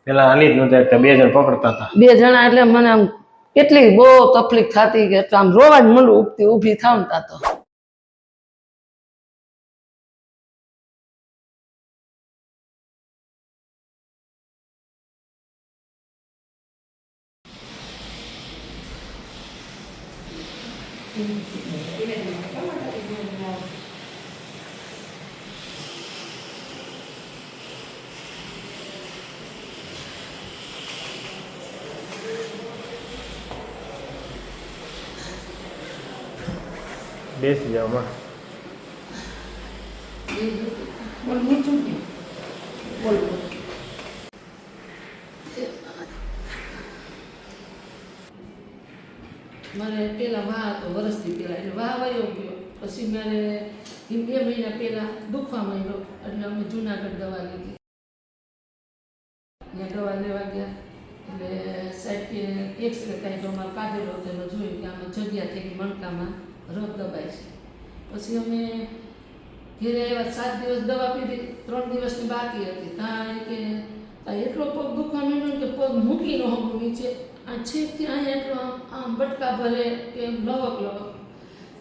પેલા હાલી જ નહોતા શકતા, બે જણ પકડતા હતા. બે જણા એટલે મને આમ કેટલી બહુ તકલીફ થતી કે આમ રોવા જ મંડું, ઊભી થાવ ને તા તો. બેસી જાવ માં. મારે પેલા વાહ હતો વર્ષથી પેલા, એટલે વાહ વયો ગયો. પછી મારે 2 મહિના પહેલા દુખવા માંડ્યો, એટલે અમે જુનાગઢ દવા લીધી. ત્યાં દવા લેવા ગયા એટલે સાહેબ કે એક્સરે કાંઈ તો અમારે કાઢેલો તેનો જોયું કે આમાં જગ્યા થઈ ગઈ, મણકામાં રગ દબાય છે. પછી અમે ઘેરે આવ્યા, 7 દિવસ દવા પીધી, 3 દિવસની બાકી હતી. ત્યાં કે એટલો પગ દુખવા માંડ્યો કે પગ મૂકી ન હગું નીચે, આ છેકથી અહીંયા એટલો આમ બટકા ભરે કે લવક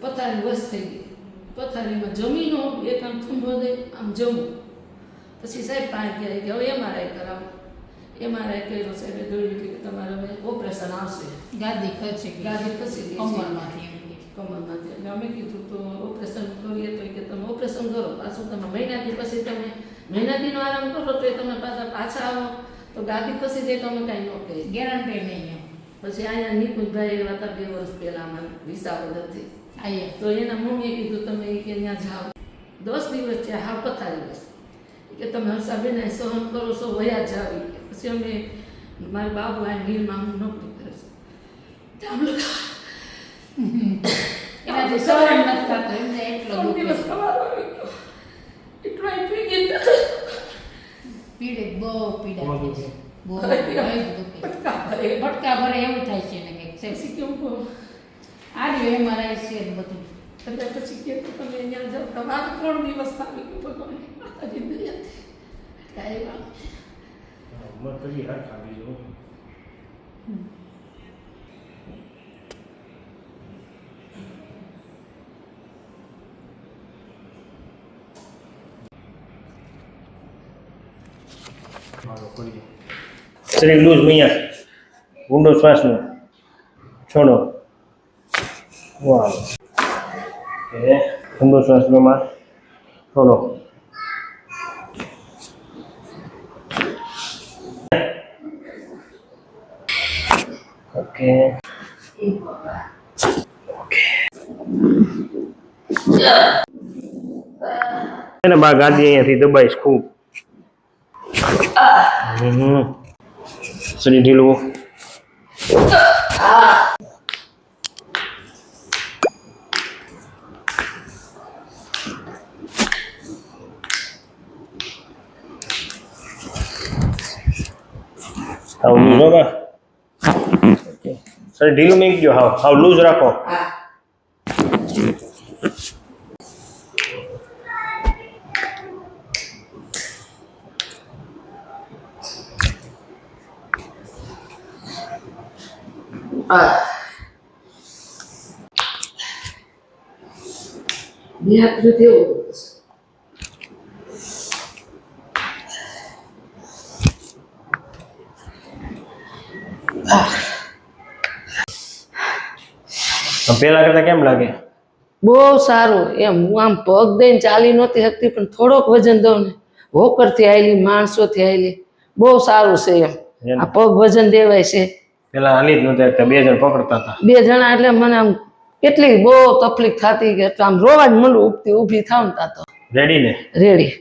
પથારી વસ થઈ ગઈ. પથારીમાં જમી ન એક આમ થંભો દે આમ જવું. પછી સાહેબ પાસે ગયા કે હવે MRI કરાવો. MRI કર્યો, સાહેબે જોયું કે તમારે હવે ઓપરેશન આવશે. ગાદી ખસી ગઈ કમરમાંથી. એટલે અમે કીધું તો ઓપરેશન કરીએ તો કે તમે ઓપરેશન કરો, પાછું તમે મહિનાથી પછી તમે મહિનાથીનો આરામ કરો તો તમે પાછા આવો તો ગાદી ખસી જાય તો અમે કાંઈ ન કહીએ, ગેરંટી નહીં. પછી અહીંયા નિકુંજભાઈ એવા હતા 2 વર્ષ પહેલાં અમારે વિસાવદરથી આવ્યા, તો એના મમ્મીએ કીધું તમે કે ત્યાં જાઓ. 10 દિવસ ત્યાં હાવ પથારી બસ કે તમે હર્ષાબેન સહન કરો છો, વયા જાવ. પછી અમે મારા બાબુ આ નીરમાં નોકરી કરે છે, ત્યાં એનાથી સહન નથી થતો એમને. એટલો દિવસ સવારો એટલો પીડિત, બહુ પીડા ભટકા ભરે એવું થાય છે ને કે કેવું આવ્યું MRI છે બધું. એટલે પછી કે તમે અહીંયા જાઓ, તમારે 3 દિવસ આવી ગયું ભગવાન માતાજી દયાથી. કાંઈ વાત શરીર લૂઝ મૈયા, ઊંડો શ્વાસનો છોડો. વાહ, ઊંડો શ્વાસનો માં છોડો. ઓકે એને બા ગાદી અહીંયાથી દબાઈશ ખૂબ. શરીર ઢીલું. હાવ લૂઝ હો બા. શરીર ઢીલું મેં ગયો, હાવ લૂઝ રાખો. પેલા કરતા કેમ લાગે? બહુ સારું. એમ હું આમ પગ દઈને ચાલી નહોતી શકતી, પણ થોડોક વજન દઉં ને, હોકરથી આવેલી, માણસોથી આવેલી, બહુ સારું છે. એમ આ પગ વજન દેવાય છે. પેલા હાલી જ નહોતા શકતા, 2 જણ પકડતા હતા. 2 જણા એટલે મને આમ કેટલી બહુ તકલીફ થતી કે આમ રોવા જ મંડું, ઊભી થાવ ને તા તો. રેડી ને? રેડી.